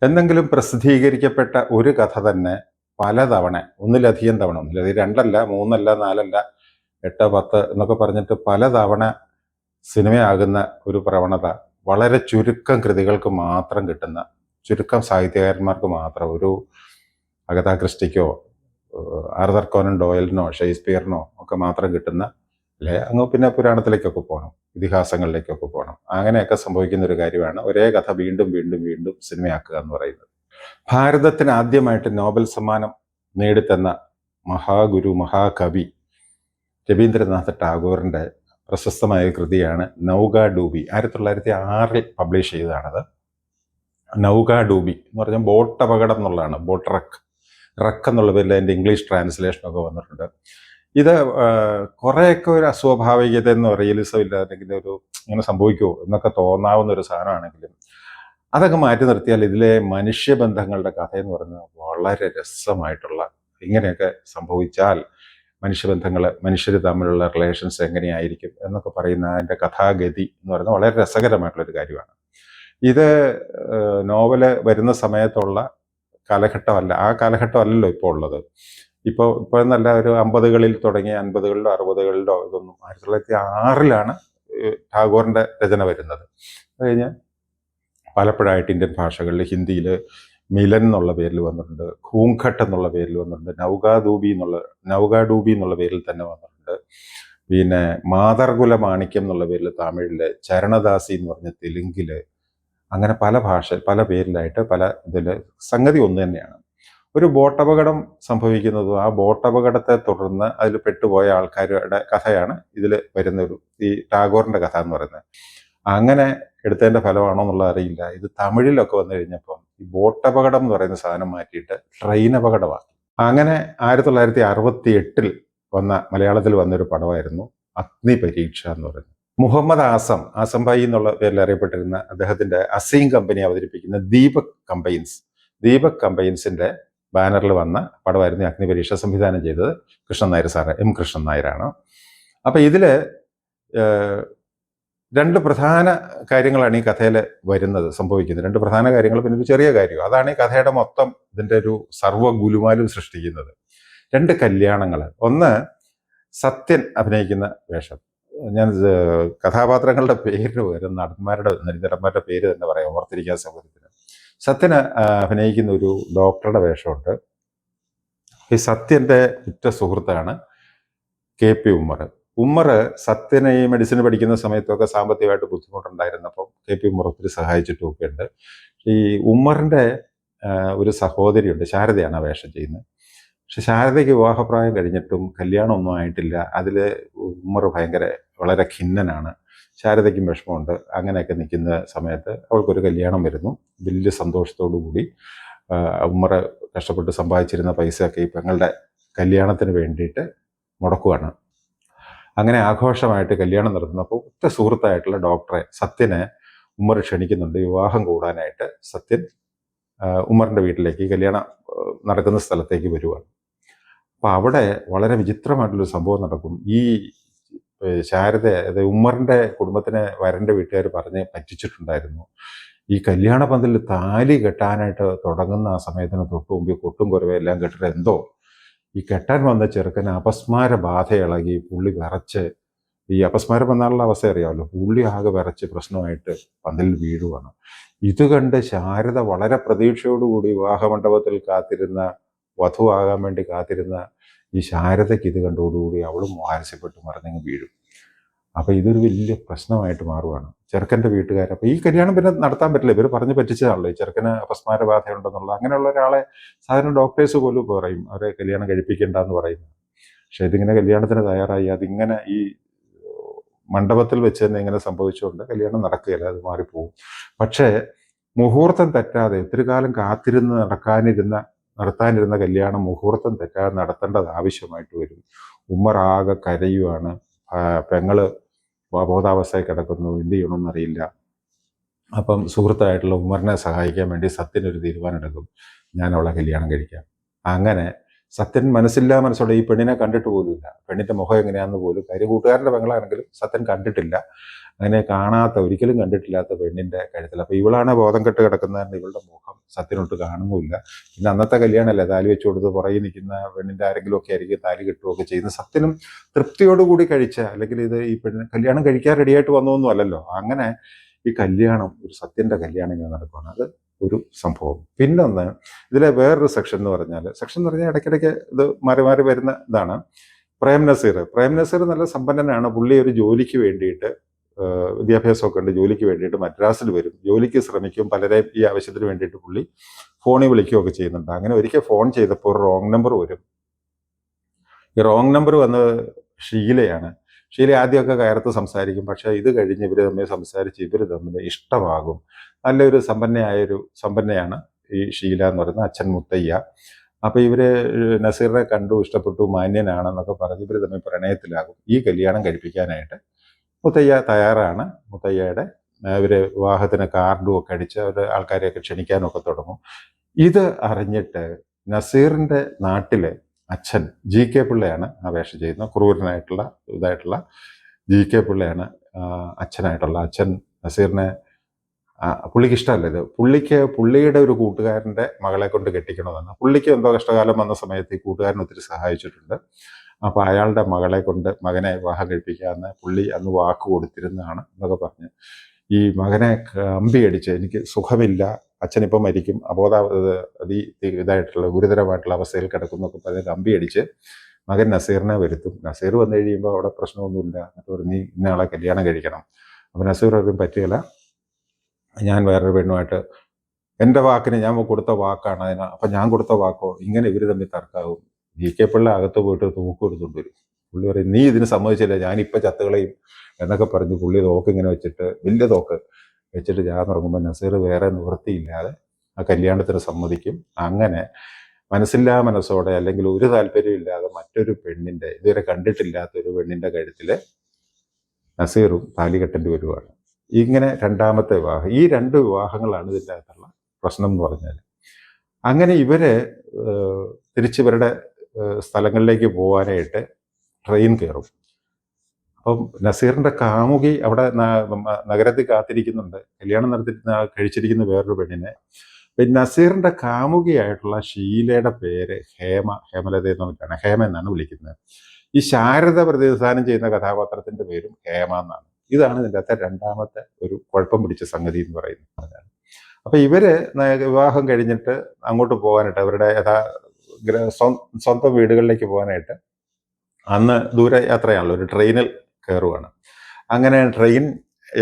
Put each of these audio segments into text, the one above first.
എന്തെങ്കിലും പ്രസിദ്ധീകരിക്കപ്പെട്ട ഒരു കഥ തന്നെ പലതവണ, ഒന്നിലധികം തവണ, ഒന്നിലധികം രണ്ടല്ല, മൂന്നല്ല, നാലല്ല, 8, 10 എന്നൊക്കെ പറഞ്ഞിട്ട് പലതവണ സിനിമയാകുന്ന ഒരു പ്രവണത വളരെ ചുരുക്കം കൃതികൾക്ക് മാത്രം കിട്ടുന്ന, ചുരുക്കം സാഹിത്യകാരന്മാർക്ക് മാത്രം, ഒരു അഗതാ ക്രിസ്റ്റിക്കോ ആർതർ കോനൻ ഡോയലിനോ ഷേക്സ്പിയറിനോ ഒക്കെ മാത്രം കിട്ടുന്ന, അല്ലെ അങ്ങ് പിന്നെ പുരാണത്തിലേക്കൊക്കെ പോകണം, ഇതിഹാസങ്ങളിലേക്കൊക്കെ പോകണം. അങ്ങനെയൊക്കെ സംഭവിക്കുന്ന ഒരു കാര്യമാണ് ഒരേ കഥ വീണ്ടും വീണ്ടും വീണ്ടും സിനിമയാക്കുക എന്ന് പറയുന്നത്. ഭാരതത്തിന് ആദ്യമായിട്ട് നോബൽ സമ്മാനം നേടിത്തന്ന മഹാഗുരു, മഹാകവി രവീന്ദ്രനാഥ ടാഗോറിൻ്റെ പ്രശസ്തമായ കൃതിയാണ് നൗക ഡൂബി. 1906 പബ്ലിഷ് ചെയ്തതാണത്. നൗക ഡൂബി എന്ന് പറഞ്ഞാൽ ബോട്ട് അപകടം എന്നുള്ളതാണ്. ബോട്ട് റക്ക് എന്നുള്ള പേരിൽ അതിൻ്റെ ഇംഗ്ലീഷ് ട്രാൻസ്ലേഷനൊക്കെ വന്നിട്ടുണ്ട്. ഇത് കുറേയൊക്കെ ഒരു അസ്വാഭാവികത എന്നോ റിയലിസം ഇല്ലാതെങ്കിൽ ഒരു ഇങ്ങനെ സംഭവിക്കുമോ എന്നൊക്കെ തോന്നാവുന്ന ഒരു സാധനമാണെങ്കിലും അതൊക്കെ മാറ്റി നിർത്തിയാൽ ഇതിലെ മനുഷ്യബന്ധങ്ങളുടെ കഥയെന്ന് പറഞ്ഞാൽ വളരെ രസമായിട്ടുള്ള, ഇങ്ങനെയൊക്കെ സംഭവിച്ചാൽ മനുഷ്യബന്ധങ്ങൾ, മനുഷ്യർ തമ്മിലുള്ള റിലേഷൻസ് എങ്ങനെയായിരിക്കും എന്നൊക്കെ പറയുന്ന അതിൻ്റെ കഥാഗതി എന്ന് പറയുന്നത് വളരെ രസകരമായിട്ടുള്ളൊരു കാര്യമാണ്. ഇത് നോവല് വരുന്ന സമയത്തുള്ള കാലഘട്ടമല്ല, ആ കാലഘട്ടമല്ലല്ലോ ഇപ്പോൾ ഉള്ളത്. ഇപ്പോൾ നല്ല ഒരു 50കളിൽ തുടങ്ങി 50കളിലോ 60കളിലോ ഇതൊന്നും 1906 ടാഗോറിൻ്റെ രചന വരുന്നത്. അത് കഴിഞ്ഞ് പലപ്പോഴായിട്ട് ഇന്ത്യൻ ഭാഷകളിൽ, ഹിന്ദിയിൽ മിലൻ എന്നുള്ള പേരിൽ വന്നിട്ടുണ്ട്, ഖൂങ്ഘട്ട് എന്നുള്ള പേരിൽ വന്നിട്ടുണ്ട്, നൗക ഡൂബി എന്നുള്ള പേരിൽ തന്നെ വന്നിട്ടുണ്ട്. പിന്നെ മാതർകുല മാണിക്യം എന്നുള്ള പേരിൽ തമിഴില്, ചരണദാസി എന്ന് പറഞ്ഞ തെലുങ്കില്, അങ്ങനെ പല പേരിലായിട്ട് പല ഇതിൽ സംഗതി ഒന്ന് തന്നെയാണ്. ഒരു ബോട്ടപകടം സംഭവിക്കുന്നതും ആ ബോട്ടപകടത്തെ തുടർന്ന് അതിൽ പെട്ടുപോയ ആൾക്കാരുടെ കഥയാണ് ഇതിൽ വരുന്ന ഈ ടാഗോറിൻ്റെ കഥ എന്ന് പറയുന്നത്. അങ്ങനെ എടുത്തതിൻ്റെ ഫലമാണോ എന്നുള്ളത് അറിയില്ല. ഇത് തമിഴിലൊക്കെ വന്നു കഴിഞ്ഞപ്പം ഈ ബോട്ടപകടം എന്ന് പറയുന്ന സാധനം മാറ്റിയിട്ട് ട്രെയിൻ അപകടമാക്കി. അങ്ങനെ 1968 മലയാളത്തിൽ വന്നൊരു പടമായിരുന്നു അഗ്നി പരീക്ഷ എന്ന് പറയുന്നത്. മുഹമ്മദ് ആസം ഭായി എന്നുള്ള പേരിൽ അറിയപ്പെട്ടിരുന്ന അദ്ദേഹത്തിന്റെ അസീം കമ്പനി അവതരിപ്പിക്കുന്ന ദീപക് കമ്പൈൻസിന്റെ ബാനറിൽ വന്ന പടമായിരുന്നു അഗ്നി പരീക്ഷ. സംവിധാനം ചെയ്തത് എം കൃഷ്ണൻ നായരാണ്. അപ്പൊ ഇതില് 2 പ്രധാന കാര്യങ്ങളാണ് ഈ കഥയിൽ സംഭവിക്കുന്നത്. 2 പ്രധാന കാര്യങ്ങൾ, പിന്നെ ഒരു ചെറിയ കാര്യം. അതാണ് ഈ കഥയുടെ മൊത്തം ഇതിന്റെ ഒരു സർവ്വ ഗുലുമാലും സൃഷ്ടിക്കുന്നത്. 2 കല്യാണങ്ങൾ. ഒന്ന്, സത്യൻ അഭിനയിക്കുന്ന വേഷം. ഞാൻ കഥാപാത്രങ്ങളുടെ പേര് വരും, നടന്മാരുടെ പേര് തന്നെ പറയാം, ഓർത്തിരിക്കാൻ സൗകര്യത്തിന്. സത്യന് അഭിനയിക്കുന്ന ഒരു ഡോക്ടറുടെ വേഷമുണ്ട്. ഈ സത്യന്റെ ഉറ്റ സുഹൃത്താണ് KP ഉമ്മർ. സത്യനെ ഈ മെഡിസിൻ പഠിക്കുന്ന സമയത്തൊക്കെ സാമ്പത്തികമായിട്ട് ബുദ്ധിമുട്ടുണ്ടായിരുന്നപ്പം KP ഉമ്മർ ഒത്തിരി സഹായിച്ചിട്ടുമൊക്കെ ഉണ്ട്. ഈ ഉമ്മറിന്റെ ഒരു സഹോദരിയുണ്ട്, ശാരദയാണ് ആ വേഷം ചെയ്യുന്നത്. പക്ഷെ ശാരദയ്ക്ക് വിവാഹപ്രായം കഴിഞ്ഞിട്ടും കല്യാണമൊന്നും ആയിട്ടില്ല. അതിൽ ഉമ്മർ വളരെ ഖിന്നനാണ്. ശാരദയ്ക്കും വിഷമമുണ്ട്. അങ്ങനെയൊക്കെ നിൽക്കുന്ന സമയത്ത് അവൾക്കൊരു കല്യാണം വരുന്നു. വലിയ സന്തോഷത്തോടു കൂടി ഉമ്മർ കഷ്ടപ്പെട്ട് സമ്പാദിച്ചിരുന്ന പൈസയൊക്കെ ഈ പെങ്ങളുടെ കല്യാണത്തിന് വേണ്ടിയിട്ട് മുടക്കുവാണ്. അങ്ങനെ ആഘോഷമായിട്ട് കല്യാണം നടത്തുന്നപ്പോൾ ഒറ്റ സുഹൃത്തായിട്ടുള്ള ഡോക്ടറെ സത്യനെ ഉമ്മർ ക്ഷണിക്കുന്നുണ്ട് വിവാഹം കൂടാനായിട്ട്. സത്യൻ ഉമ്മറിൻ്റെ വീട്ടിലേക്ക്, കല്യാണം നടക്കുന്ന സ്ഥലത്തേക്ക് വരുവാണ്. അപ്പോൾ അവിടെ വളരെ വിചിത്രമായിട്ടുള്ളൊരു സംഭവം നടക്കും. ഈ ശാരദ, അതായത് ഉമ്മറിൻ്റെ കുടുംബത്തിനെ വരൻ്റെ വീട്ടുകാർ പറഞ്ഞ് പറ്റിച്ചിട്ടുണ്ടായിരുന്നു. ഈ കല്യാണ പന്തലിൽ താലി കെട്ടാനായിട്ട് തുടങ്ങുന്ന ആ സമയത്തിന് തൊട്ട് മുമ്പ് കൊട്ടും കുറവെല്ലാം എല്ലാം കെട്ടിട്ട് എന്തോ ഈ കെട്ടാൻ വന്ന ചെറുക്കന് അപസ്മാര ബാധ ഇളകി പുള്ളി വിറച്ച്, ഈ അപസ്മാരം വന്നാലുള്ള അവസ്ഥ അറിയാമല്ലോ, പുള്ളി ആകെ വിറച്ച് പ്രശ്നമായിട്ട് പന്തലിൽ വീഴുവാണ്. ഇത് കണ്ട് ശാരദ വളരെ പ്രതീക്ഷയോടുകൂടി വിവാഹമണ്ഡപത്തിൽ വധുവാകാൻ വേണ്ടി കാത്തിരുന്ന ഈ ശാരദയ്ക്ക് ഇത് കണ്ടോടുകൂടി അവളും മാനസികപ്പെട്ട് മറിഞ്ഞങ്ങ് വീഴും. അപ്പൊ ഇതൊരു വലിയ പ്രശ്നമായിട്ട് മാറുവാണ് ചെറുക്കൻ്റെ വീട്ടുകാർ. അപ്പൊ ഈ കല്യാണം പിന്നെ നടത്താൻ പറ്റില്ല, ഇവർ പറഞ്ഞ് പറ്റിച്ചതാണല്ലോ ഈ ചെറുക്കന് അപസ്മാര ബാധയുണ്ടെന്നുള്ള. അങ്ങനെയുള്ള ഒരാളെ സാധാരണ ഡോക്ടേഴ്സ് പോലും പറയും അവരെ കല്യാണം കഴിപ്പിക്കേണ്ട എന്ന് പറയുന്നത്. പക്ഷെ ഇതിങ്ങനെ കല്യാണത്തിന് തയ്യാറായി അതിങ്ങനെ ഈ മണ്ഡപത്തിൽ വെച്ച് തന്നെ ഇങ്ങനെ സംഭവിച്ചുകൊണ്ട് കല്യാണം നടക്കുകയില്ല, അത് മാറിപ്പോവും. പക്ഷേ മുഹൂർത്തം തെറ്റാതെ ഒത്തിരി കാലം കാത്തിരുന്ന് നടത്താനിരുന്ന കല്യാണം മുഹൂർത്തം തെറ്റാതെ നടത്തേണ്ടത് ആവശ്യമായിട്ട് വരും. ഉമ്മർ ആകെ കരയുവാണ്. പെങ്ങള് ബോധാവസ്ഥയിൽ കിടക്കുന്നു, എന്ത് ചെയ്യണമെന്ന് അറിയില്ല. അപ്പം സുഹൃത്തായിട്ടുള്ള ഉമ്മറിനെ സഹായിക്കാൻ വേണ്ടി സത്യനൊരു തീരുമാനം എടുക്കും, ഞാൻ അവളെ കല്യാണം കഴിക്കാം. അങ്ങനെ സത്യൻ മനസ്സില്ലാ മനസ്സോടെ ഈ പെണ്ണിനെ കണ്ടിട്ട് പോലുമില്ല. പെണ്ണിന്റെ മുഖം എങ്ങനെയാണെന്ന് പോലും, കാര്യം കൂട്ടുകാരന്റെ പെങ്ങളാണെങ്കിലും സത്യൻ കണ്ടിട്ടില്ല. അങ്ങനെ കാണാത്ത, ഒരിക്കലും കണ്ടിട്ടില്ലാത്ത പെണ്ണിന്റെ കഴുത്തിൽ. അപ്പൊ ഇവളാണ് ബോധം കെട്ട് കിടക്കുന്നതിന് ഇവളുടെ മുഖം സത്യനൊട്ട് കാണുന്നുമില്ല. പിന്നെ അന്നത്തെ കല്യാണമല്ലേ, താലി വെച്ചു കൊടുത്ത് പുറകെ നിൽക്കുന്ന പെണ്ണിന്റെ ആരെങ്കിലും ഒക്കെ ആയിരിക്കും താലി കെട്ടുകയൊക്കെ ചെയ്യുന്നത്. സത്യനും തൃപ്തിയോടുകൂടി കഴിച്ച, അല്ലെങ്കിൽ ഇത് ഈ പെണ്ണിന് കല്യാണം കഴിക്കാൻ റെഡിയായിട്ട് വന്നതൊന്നും അല്ലല്ലോ. അങ്ങനെ ഈ കല്യാണം, ഒരു സത്യന്റെ കല്യാണം ഇങ്ങനെ നടക്കുകയാണ്. അത് ഒരു സംഭവം. പിന്നൊന്ന്, ഇതിലെ വേറൊരു സെക്ഷൻ എന്ന് പറഞ്ഞാൽ ഇടയ്ക്കിടയ്ക്ക് ഇത് മാറി മാറി വരുന്ന ഇതാണ്. പ്രേം നസീർ നല്ല സമ്പന്നനാണ്. പുള്ളി ഒരു ജോലിക്ക് വേണ്ടിയിട്ട്, വിദ്യാഭ്യാസമൊക്കെ ഉണ്ട്, ജോലിക്ക് വേണ്ടിയിട്ട് മദ്രാസിൽ വരും, ജോലിക്ക് ശ്രമിക്കും. പലരെയും ഈ ആവശ്യത്തിന് വേണ്ടിയിട്ട് പുള്ളി ഫോണിൽ വിളിക്കുകയൊക്കെ ചെയ്യുന്നുണ്ട്. അങ്ങനെ ഒരിക്കൽ ഫോൺ ചെയ്തപ്പോൾ ഒരു റോങ് നമ്പർ വരും. ഈ റോങ് നമ്പർ വന്നത് ഷീലയാണ്. ഷീല ആദ്യമൊക്കെ കയർത്ത് സംസാരിക്കും. പക്ഷെ ഇത് കഴിഞ്ഞ് ഇവർ തമ്മിൽ സംസാരിച്ച് ഇവർ തമ്മിൽ ഇഷ്ടമാകും. നല്ലൊരു സമ്പന്നയാണ് ഈ ഷീല എന്ന് പറയുന്നത്, അച്ഛൻ മുത്തയ്യ. അപ്പൊ ഇവര് നസീറിനെ കണ്ടു, ഇഷ്ടപ്പെട്ടു, മാന്യനാണെന്നൊക്കെ പറഞ്ഞ് ഇവർ തമ്മിൽ പ്രണയത്തിലാകും. ഈ കല്യാണം കഴിപ്പിക്കാനായിട്ട് മുത്തയ്യ തയ്യാറാണ്. മുത്തയ്യയുടെ ഇവര് വിവാഹത്തിന് കാർഡും ഒക്കെ അടിച്ച് അവർ ആൾക്കാരെയൊക്കെ ക്ഷണിക്കാനൊക്കെ തുടങ്ങും. ഇത് അറിഞ്ഞിട്ട് നസീറിന്റെ നാട്ടിലെ അച്ഛൻ GK പിള്ളയാണ് ആ വേഷം ചെയ്യുന്നത്. ക്രൂരനായിട്ടുള്ള ഇതായിട്ടുള്ള GK പിള്ളയാണ് അച്ഛനായിട്ടുള്ള. അച്ഛൻ നസീറിനെ, പുള്ളിക്ക് ഇഷ്ടമല്ല ഇത്. പുള്ളിയുടെ ഒരു കൂട്ടുകാരൻ്റെ മകളെ കൊണ്ട് കെട്ടിക്കണമെന്ന്. പുള്ളിക്ക് എന്തോ കഷ്ടകാലം വന്ന സമയത്ത് ഈ കൂട്ടുകാരൻ ഒത്തിരി സഹായിച്ചിട്ടുണ്ട്. അപ്പോൾ അയാളുടെ മകനെ വിവാഹം കഴിപ്പിക്കാമെന്ന് പുള്ളി അന്ന് വാക്ക് കൊടുത്തിരുന്നതാണ് എന്നൊക്കെ പറഞ്ഞ് ഈ മകനെ കമ്പിയടിച്ച്, എനിക്ക് സുഖമില്ല, അച്ഛനിപ്പം മരിക്കും, ഇതായിട്ടുള്ള ഗുരുതരമായിട്ടുള്ള അവസ്ഥയിൽ കിടക്കുന്നൊക്കെ പറഞ്ഞ് കമ്പിയടിച്ച് മകൻ നസീറിനെ വരുത്തും. നസീർ വന്നു കഴിയുമ്പോൾ അവിടെ പ്രശ്നമൊന്നുമില്ല, എന്നിട്ട് പറഞ്ഞു നീ ഇന്നയാളെ കല്യാണം കഴിക്കണം. അപ്പം നസീർ ഒന്നും പറ്റുകയില്ല, ഞാൻ വേറൊരു പെണ്ണുമായിട്ട്, എൻ്റെ വാക്കിന് ഞാൻ കൊടുത്ത വാക്കാണ് അതിന്, അപ്പം ഞാൻ കൊടുത്ത വാക്കോ, ഇങ്ങനെ ഇവർ തമ്മിൽ തർക്കാവും. GK പിള്ള അകത്ത് പോയിട്ട് തോക്ക് എടുത്തുകൊണ്ട് വരും. പുള്ളി പറയും നീ ഇതിന് സമ്മതിച്ചില്ല, ഞാനിപ്പോൾ ചത്തുകളയും എന്നൊക്കെ പറഞ്ഞ് പുള്ളി തോക്ക് ഇങ്ങനെ വെച്ചിട്ട്, വലിയ തോക്ക് വെച്ചിട്ട് തുടങ്ങുമ്പോൾ നസീർ വേറെ നിവൃത്തിയില്ലാതെ ആ കല്യാണത്തിന് സമ്മതിക്കും. അങ്ങനെ മനസ്സില്ലാ മനസ്സോടെ, അല്ലെങ്കിൽ ഒരു താല്പര്യമില്ലാതെ മറ്റൊരു പെണ്ണിന്റെ, ഇതുവരെ കണ്ടിട്ടില്ലാത്ത ഒരു പെണ്ണിന്റെ കഴുത്തിൽ നസീറും താലി കെട്ടേണ്ടി വരുവാണ്. ഇങ്ങനെ രണ്ടാമത്തെ വിവാഹം. ഈ 2 വിവാഹങ്ങളാണ് ഇതിൻ്റെ അകത്തുള്ള പ്രശ്നം എന്ന് പറഞ്ഞാൽ. അങ്ങനെ ഇവര് തിരിച്ചിവരുടെ സ്ഥലങ്ങളിലേക്ക് പോകാനായിട്ട് ട്രെയിൻ കയറും. അപ്പം നസീറിന്റെ കാമുകി അവിടെ നഗരത്തിൽ കാത്തിരിക്കുന്നുണ്ട്, കല്യാണം കഴിച്ചിരിക്കുന്ന വേറൊരു പെണ്ണിനെ. പിന്നെ നസീറിന്റെ കാമുകിയായിട്ടുള്ള ഷീലയുടെ പേര് ഹേമലത എന്നിട്ടാണ്, ഹേമ എന്നാണ് വിളിക്കുന്നത്. ഈ ശാരദ പ്രതിനിധാനം ചെയ്യുന്ന കഥാപാത്രത്തിന്റെ പേരും ഹേമ എന്നാണ്. ഇതാണ് ഇതിൻ്റെ അകത്തെ രണ്ടാമത്തെ ഒരു കുഴപ്പം പിടിച്ച സംഗതി എന്ന് പറയുന്നത്. അപ്പൊ ഇവര് വിവാഹം കഴിഞ്ഞിട്ട് അങ്ങോട്ട് പോകാനായിട്ട്, അവരുടെ സ്വന്തം വീടുകളിലേക്ക് പോകാനായിട്ട് അന്ന് ദൂരയാത്രയാണല്ലോ, ഒരു ട്രെയിനിൽ കയറുവാണ്. അങ്ങനെ ട്രെയിൻ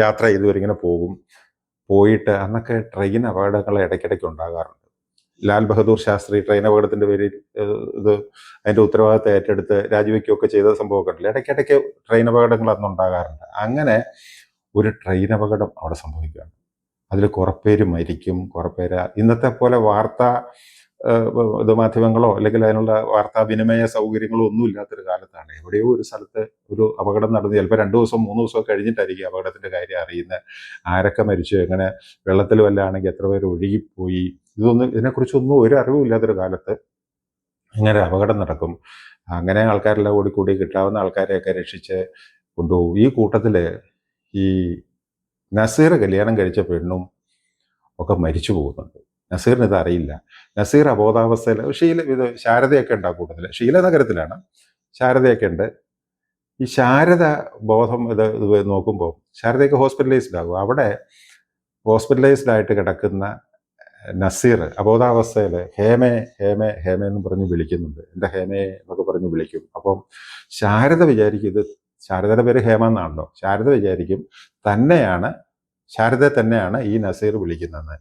യാത്ര ഇതുവരെ പോയിട്ട് അന്നൊക്കെ ട്രെയിൻ അപകടങ്ങൾ ഇടയ്ക്കിടയ്ക്ക് ഉണ്ടാകാറുണ്ട്. ലാൽ ബഹദൂർ ശാസ്ത്രി ട്രെയിൻ അപകടത്തിന്റെ പേരിൽ അതിന്റെ ഉത്തരവാദിത്തം ഏറ്റെടുത്ത് രാജിവെക്കുകയൊക്കെ ചെയ്ത സംഭവമൊക്കെ ഉണ്ടല്ലോ. ഇടയ്ക്കിടയ്ക്ക് ട്രെയിൻ അപകടങ്ങൾ അന്ന് ഉണ്ടാകാറുണ്ട്. അങ്ങനെ ഒരു ട്രെയിൻ അപകടം അവിടെ സംഭവിക്കുകയാണ്. അതിൽ കുറെ പേര് മരിക്കും, കുറെ പേര് ഇന്നത്തെ പോലെ മാധ്യമങ്ങളോ അല്ലെങ്കിൽ അതിനുള്ള വാർത്താവിനിമയ സൗകര്യങ്ങളോ ഒന്നും ഇല്ലാത്തൊരു കാലത്താണ്. എവിടെയോ ഒരു സ്ഥലത്ത് ഒരു അപകടം നടന്നു, ചിലപ്പോൾ 2 ദിവസം 3 ദിവസം കഴിഞ്ഞിട്ടായിരിക്കും അപകടത്തിന്റെ കാര്യം അറിയുന്നത്. ആരൊക്കെ മരിച്ചു, എങ്ങനെ, വെള്ളത്തിൽ വല്ലാണെങ്കിൽ എത്ര പേര് ഒഴുകിപ്പോയി, ഇതിനെക്കുറിച്ചൊന്നും ഒരു അറിവുമില്ലാത്തൊരു കാലത്ത് ഇങ്ങനെ അപകടം നടക്കും. അങ്ങനെ ആൾക്കാരെല്ലാം ഓടിക്കൂടി കിട്ടാവുന്ന ആൾക്കാരെയൊക്കെ രക്ഷിച്ച് കൊണ്ടുപോകും. ഈ കൂട്ടത്തില് ഈ നസീർ കല്യാണം കഴിച്ച പെണ്ണും ഒക്കെ മരിച്ചു പോകുന്നുണ്ട്. നസീറിന് ഇത് അറിയില്ല. നസീർ അബോധാവസ്ഥയിൽ, ശാരദയൊക്കെ ഉണ്ട് ആ കൂട്ടത്തിൽ. ഷീല നഗരത്തിലാണ്, ശാരദയൊക്കെ ഉണ്ട്. ഈ ശാരദ ബോധം ഇത് നോക്കുമ്പോൾ ശാരദയൊക്കെ ഹോസ്പിറ്റലൈസ്ഡ് ആകും. അവിടെ ഹോസ്പിറ്റലൈസ്ഡ് ആയിട്ട് കിടക്കുന്ന നസീർ അബോധാവസ്ഥയിൽ ഹേമേ ഹേമേ ഹേമേ എന്ന് പറഞ്ഞ് വിളിക്കുന്നുണ്ട്. എൻ്റെ ഹേമേ എന്നൊക്കെ പറഞ്ഞ് വിളിക്കും. അപ്പം ശാരദ വിചാരിക്കും, ഇത് ശാരദയുടെ പേര് ഹേമ എന്നാണല്ലോ, ശാരദ വിചാരിക്കും ശാരദയെ തന്നെയാണ് ഈ നസീർ വിളിക്കുന്നതെന്ന്.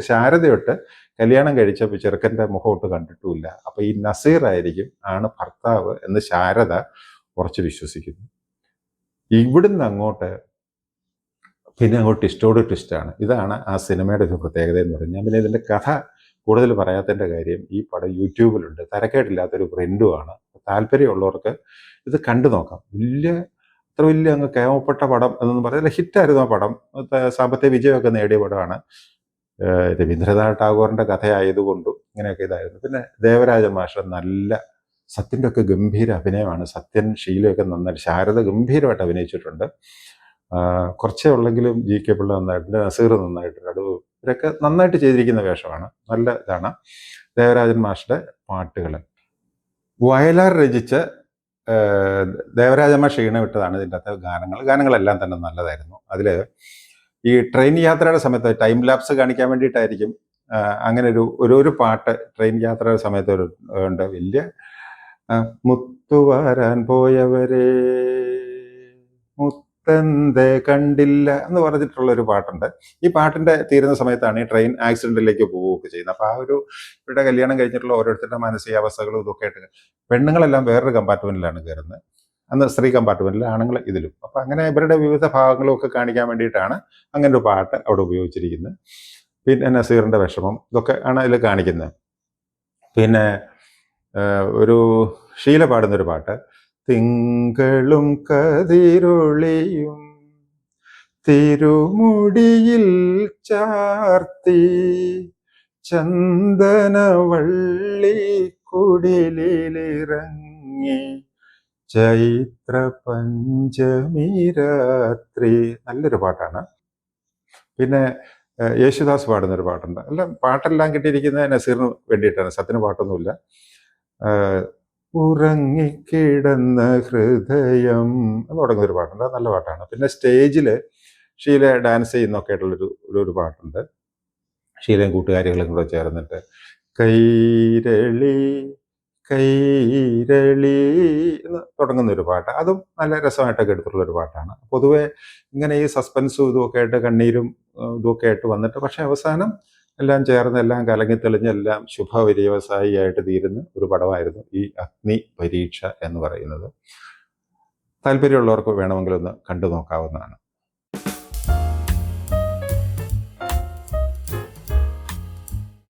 ശാരദയൊട്ട് കല്യാണം കഴിച്ച ചെറുക്കൻ്റെ മുഖമൊട്ട് കണ്ടിട്ടുമില്ല. അപ്പൊ ഈ നസീർ ആണ് ഭർത്താവ് എന്ന് ശാരദ കുറച്ച് വിശ്വസിക്കുന്നു. ഇവിടുന്ന് അങ്ങോട്ട് ട്വിസ്റ്റോട് ട്വിസ്റ്റാണ്. ഇതാണ് ആ സിനിമയുടെ ഒരു പ്രത്യേകത എന്ന് പറഞ്ഞാൽ. പിന്നെ ഇതിൻ്റെ കഥ കൂടുതൽ പറയാത്തതിൻ്റെ കാര്യം, ഈ പടം യൂട്യൂബിലുണ്ട്, തരക്കേടില്ലാത്തൊരു പ്രിന്റുമാണ്. താല്പര്യമുള്ളവർക്ക് ഇത് കണ്ടു നോക്കാം. അത്ര വലിയ അങ്ങ് കേമപ്പെട്ട പടം എന്നൊന്നും പറയുന്നില്ല, ഹിറ്റായിരുന്നു ആ പടം, സാമ്പത്തിക വിജയമൊക്കെ നേടിയ പടമാണ്. രവീന്ദ്രനാഥ് ടാഗോറിൻ്റെ കഥയായതുകൊണ്ടും ഇങ്ങനെയൊക്കെ ഇതായിരുന്നു. പിന്നെ ദേവരാജ മാഷ് നല്ല സത്യൻ്റെ ഒക്കെ ഗംഭീര അഭിനയമാണ്. സത്യൻ ഷീലയൊക്കെ നന്നായിട്ട്, ശാരദ ഗംഭീരമായിട്ട് അഭിനയിച്ചിട്ടുണ്ട്. കുറച്ചേ ഉള്ളെങ്കിലും GK പിള്ള നന്നായിട്ടുണ്ട്, നസീർ നന്നായിട്ടുണ്ട്. ഇവരൊക്കെ നന്നായിട്ട് ചെയ്തിരിക്കുന്ന വേഷമാണ്. നല്ല ഇതാണ്. ദേവരാജൻ മാഷിൻ്റെ പാട്ടുകൾ വയലാർ രചിച്ച ദേവരാജമ്മ ക്ഷീണം വിട്ടതാണ് ഇതിൻ്റെ അകത്തെ ഗാനങ്ങളെല്ലാം തന്നെ നല്ലതായിരുന്നു. അതിൽ ഈ ട്രെയിൻ യാത്രയുടെ സമയത്ത് ടൈം ലാപ്സ് കാണിക്കാൻ വേണ്ടിയിട്ടായിരിക്കും അങ്ങനെ ഒരു പാട്ട് ട്രെയിൻ യാത്രയുടെ സമയത്ത് ഉണ്ട്. വലിയ മുത്തുവാരാൻ പോയവരെ മുത്തന്തെ കണ്ടില്ല എന്ന് പറഞ്ഞിട്ടുള്ളൊരു പാട്ടുണ്ട്. ഈ പാട്ടിൻ്റെ തീരുന്ന സമയത്താണ് ഈ ട്രെയിൻ ആക്സിഡൻറ്റിലേക്ക് പോവുകയൊക്കെ ചെയ്യുന്നത്. അപ്പോൾ ഇവരുടെ കല്യാണം കഴിഞ്ഞിട്ടുള്ള ഓരോരുത്തരുടെ മാനസികാവസ്ഥകളും ഇതൊക്കെ ആയിട്ട് പെണ്ണുങ്ങളെല്ലാം വേറൊരു കമ്പാർട്ട്മെൻറ്റിലാണ് കയറുന്നത്. അന്ന് സ്ത്രീ കമ്പാർട്ട്മെൻറ്റിൽ, ആണുങ്ങൾ ഇതിലും. അപ്പോൾ അങ്ങനെ ഇവരുടെ വിവിധ ഭാഗങ്ങളും ഒക്കെ കാണിക്കാൻ വേണ്ടിയിട്ടാണ് അങ്ങനെ ഒരു പാട്ട് അവിടെ ഉപയോഗിച്ചിരിക്കുന്നത്. പിന്നെ നസീറിൻ്റെ വിഷമം ഇതൊക്കെ ആണ് അതിൽ കാണിക്കുന്നത്. പിന്നെ ഒരു ഷീല പാടുന്നൊരു പാട്ട്, തിങ്കളും കതിരൊളിയും തിരുമുടിയിൽ ചാർത്തി ചന്ദനവള്ളി കുടിലിറങ്ങി ചൈത്ര പഞ്ചമി രാത്രി. നല്ലൊരു പാട്ടാണ്. പിന്നെ യേശുദാസ് പാടുന്നൊരു പാട്ടുണ്ട്. പാട്ടെല്ലാം കിട്ടിയിരിക്കുന്നത് നസീറിന് വേണ്ടിയിട്ടാണ്, സത്യന് പാട്ടൊന്നുമില്ല. ഉറങ്ങിക്കിടന്ന ഹൃദയം എന്ന് തുടങ്ങുന്നൊരു പാട്ടുണ്ട്. അത് നല്ല പാട്ടാണ്. പിന്നെ സ്റ്റേജിൽ ഷീല ഡാൻസ് ചെയ്യുന്നൊക്കെ ആയിട്ടുള്ളൊരു പാട്ടുണ്ട്. ഷീലയും കൂട്ടുകാരികളും കൂടെ ചേർന്നിട്ട് കൈരളി കൈരളി എന്ന് തുടങ്ങുന്നൊരു പാട്ട്, അതും നല്ല രസമായിട്ടൊക്കെ എടുത്തിട്ടുള്ളൊരു പാട്ടാണ്. പൊതുവെ ഇങ്ങനെ ഈ സസ്പെൻസും ഇതുമൊക്കെ ആയിട്ട് കണ്ണീരും ഇതുമൊക്കെ ആയിട്ട് വന്നിട്ട് പക്ഷെ അവസാനം എല്ലാം ചേർന്ന് എല്ലാം കലങ്ങി തെളിഞ്ഞ് എല്ലാം ശുഭപര്യവസായിയായിട്ട് തീരുന്ന ഒരു പടമായിരുന്നു ഈ അഗ്നി പരീക്ഷ എന്ന് പറയുന്നത്. താല്പര്യമുള്ളവർക്ക് വേണമെങ്കിൽ ഒന്ന് കണ്ടു നോക്കാവുന്നതാണ്.